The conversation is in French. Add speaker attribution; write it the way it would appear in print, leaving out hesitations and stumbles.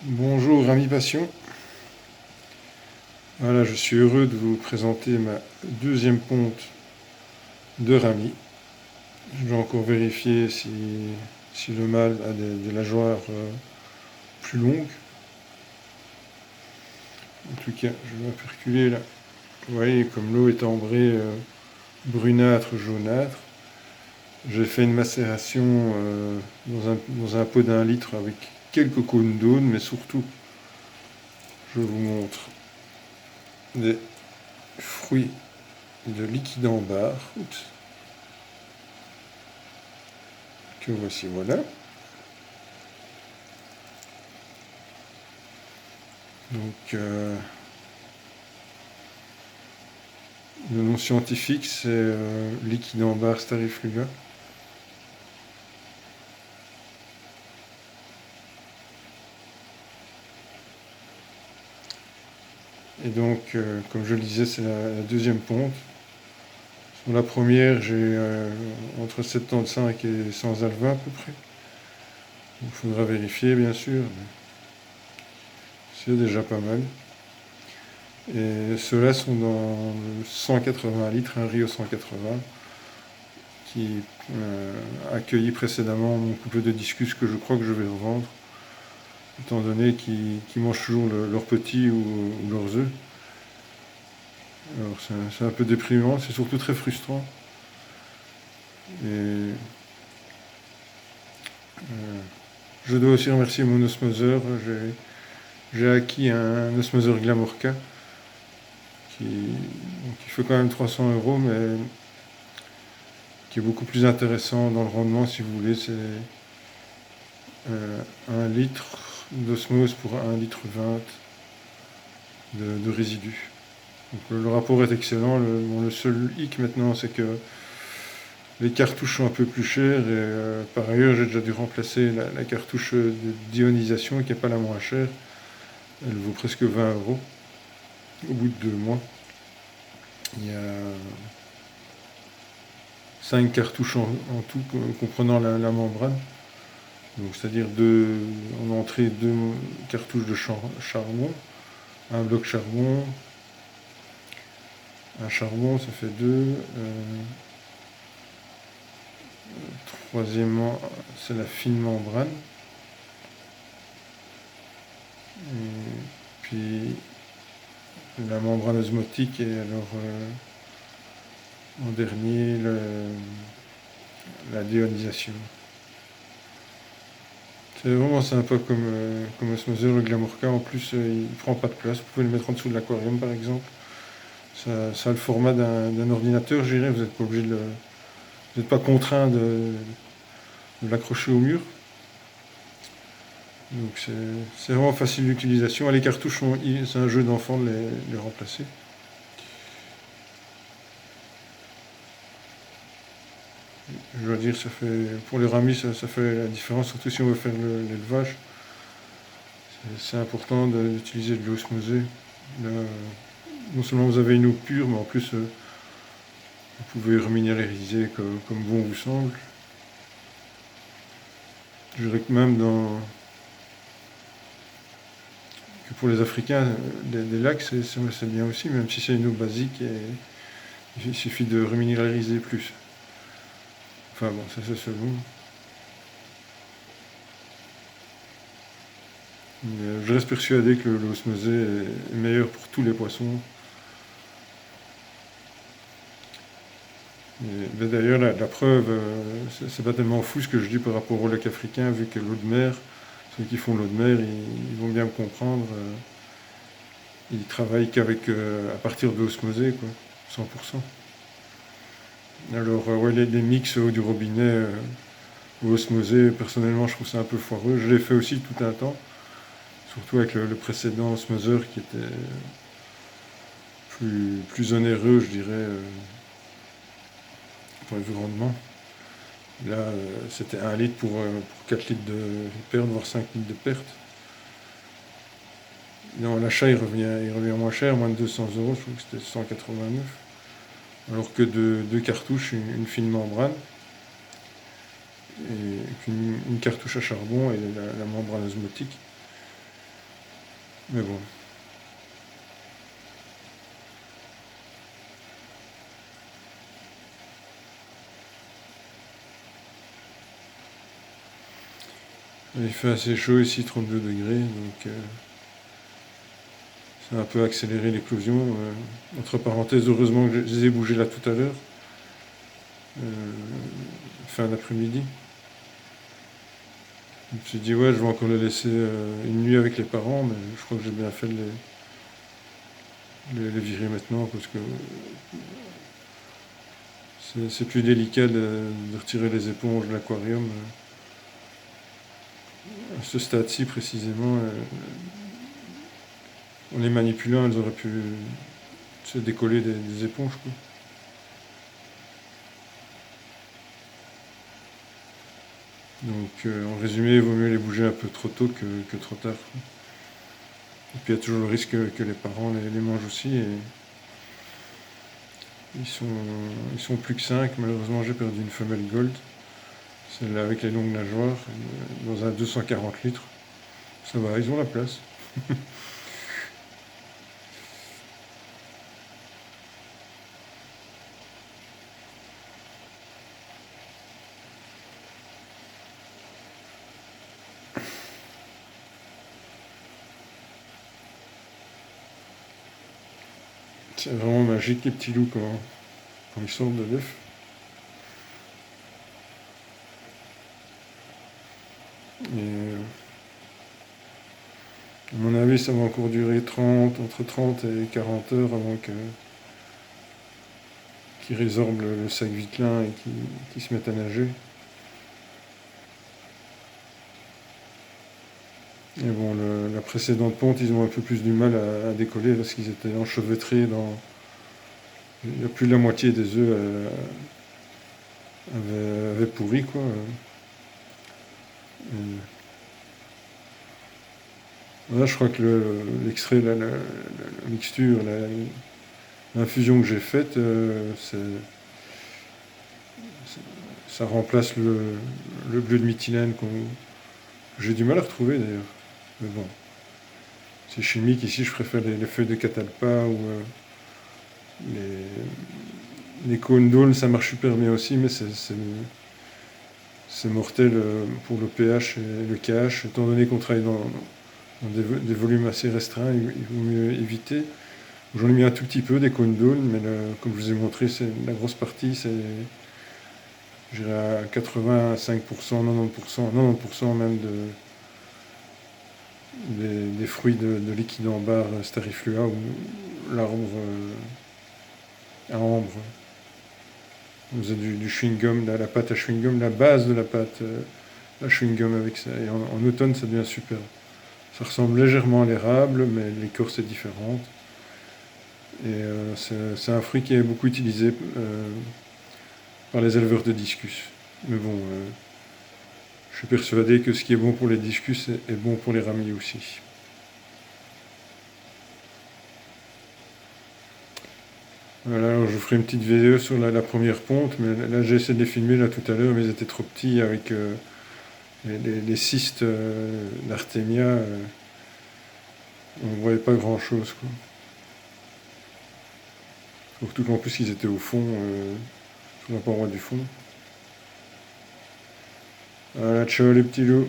Speaker 1: Bonjour amis passion, voilà je suis heureux de vous présenter ma deuxième ponte de Rami. Je dois encore vérifier si le mâle a des nageoires plus longues. En tout cas je vais perculer là. Vous voyez comme l'eau est ambrée brunâtre, jaunâtre. J'ai fait une macération dans un pot d'1 litre avec quelques cônes d'eau, mais surtout je vous montre des fruits de liquide ambar. Oups. Que voici, voilà. Donc, le nom scientifique, c'est liquide ambar starifluga. Et donc, comme je le disais, c'est la deuxième ponte. Sur la première, j'ai entre 75 et 100 alevins à peu près. Il faudra vérifier, bien sûr, mais c'est déjà pas mal. Et ceux-là sont dans le 180 litres, un Rio 180, qui a accueilli précédemment mon couple de discus que je crois que je vais revendre, étant donné qu'ils mangent toujours leurs petits ou leurs œufs. Alors c'est un peu déprimant, c'est surtout très frustrant. Et je dois aussi remercier mon osmoseur. J'ai acquis un osmoseur Glamorca qui fait quand même 300 €, mais qui est beaucoup plus intéressant dans le rendement si vous voulez. C'est 1 litre d'osmose pour 1 litre 20 de résidus. Donc, le rapport est excellent. Le seul hic maintenant, c'est que les cartouches sont un peu plus chères et par ailleurs j'ai déjà dû remplacer la cartouche de d'ionisation qui n'est pas la moins chère. Elle vaut presque 20 € au bout de 2 mois. Il y a 5 cartouches en tout comprenant la membrane. Donc c'est-à-dire en entrée 2 cartouches de charbon, un bloc charbon, un charbon ça fait 2. Troisièmement, c'est la fine membrane. Et puis la membrane osmotique et alors en dernier la déionisation. C'est vraiment sympa comme osmoseur, le Glamorca. En plus, il ne prend pas de place. Vous pouvez le mettre en dessous de l'aquarium par exemple. Ça a le format d'un ordinateur, je dirais. Vous n'êtes pas obligé de vous n'êtes pas contraint de l'accrocher au mur. Donc c'est vraiment facile d'utilisation. Les cartouches, c'est un jeu d'enfant de les remplacer. Je dois dire, pour les ramis, ça fait la différence, surtout si on veut faire l'élevage. C'est important d'utiliser de l'eau osmosée. Là, non seulement vous avez une eau pure, mais en plus, vous pouvez reminéraliser comme bon vous semble. Je dirais que même que pour les Africains, des lacs, c'est bien aussi, même si c'est une eau basique, et il suffit de reminéraliser plus. Enfin bon, ça c'est selon. Je reste persuadé que l'osmosée est meilleur pour tous les poissons. D'ailleurs, la preuve, c'est pas tellement fou ce que je dis par rapport au lac africain, vu que l'eau de mer, ceux qui font l'eau de mer, ils vont bien me comprendre. Ils travaillent à partir de l'osmosée, quoi, 100%. Alors, ouais, les mix du robinet ou osmosée, personnellement, je trouve ça un peu foireux. Je l'ai fait aussi tout un temps, surtout avec le précédent osmoseur qui était plus onéreux, je dirais, point de vue rendement. Là, c'était 1 litre pour 4 litres de perte, voire 5 litres de perte. Non, l'achat il revient moins cher, moins de 200 €, je trouve que c'était 189. Alors que deux cartouches, une fine membrane, et une cartouche à charbon et la membrane osmotique. Mais bon. Il fait assez chaud ici, 32 degrés, donc ça a un peu accéléré l'éclosion. Entre parenthèses, heureusement que je les ai bougés là tout à l'heure, fin d'après-midi. Je me suis dit, ouais, je vais encore les laisser une nuit avec les parents, mais je crois que j'ai bien fait de les virer maintenant, parce que c'est plus délicat de retirer les éponges de l'aquarium. À ce stade-ci précisément, en les manipulant, elles auraient pu se décoller des éponges, quoi. Donc en résumé, il vaut mieux les bouger un peu trop tôt que trop tard, quoi. Et puis il y a toujours le risque que les parents les mangent aussi. Et ils sont plus que 5. Malheureusement, j'ai perdu une femelle gold, celle-là avec les longues nageoires, dans un 240 litres. Ça va, ils ont la place. C'est vraiment magique les petits loups quand ils sortent de l'œuf. Et à mon avis, ça va encore durer entre 30 et 40 heures avant qu'ils résorbent le sac vitelin et qu'ils se mettent à nager. Et bon, la précédente ponte, ils ont un peu plus du mal à décoller parce qu'ils étaient enchevêtrés dans. Il y a plus de la moitié des œufs avaient pourri, quoi. Et là, je crois que l'extrait, la mixture, l'infusion que j'ai faite, ça remplace le bleu de méthylène que j'ai du mal à retrouver d'ailleurs. Mais bon, c'est chimique. Ici, je préfère les feuilles de catalpa ou les cônes d'aulne, ça marche super bien aussi, mais c'est mortel pour le pH et le KH. Étant donné qu'on travaille dans des volumes assez restreints, il vaut mieux éviter. J'en ai mis un tout petit peu des cônes d'aulne, mais comme je vous ai montré, c'est la grosse partie, c'est je dirais à 85%, 90%, 90% même des fruits de liquide en barre stariflua ou l'arbre à ambre. On faisait du chewing-gum, la pâte à chewing-gum, la base de la pâte à chewing-gum avec ça. Et en automne, ça devient super. Ça ressemble légèrement à l'érable, mais l'écorce est différente. Et c'est un fruit qui est beaucoup utilisé par les éleveurs de discus. Mais bon, je suis persuadé que ce qui est bon pour les discus est bon pour les ramiers aussi. Voilà, alors je vous ferai une petite vidéo sur la première ponte, mais là j'ai essayé de les filmer là tout à l'heure, mais ils étaient trop petits avec les cystes d'Artemia. On ne voyait pas grand chose, quoi. Surtout qu'en plus ils étaient au fond, sur la paroi du fond. Voilà, ciao les petits loups.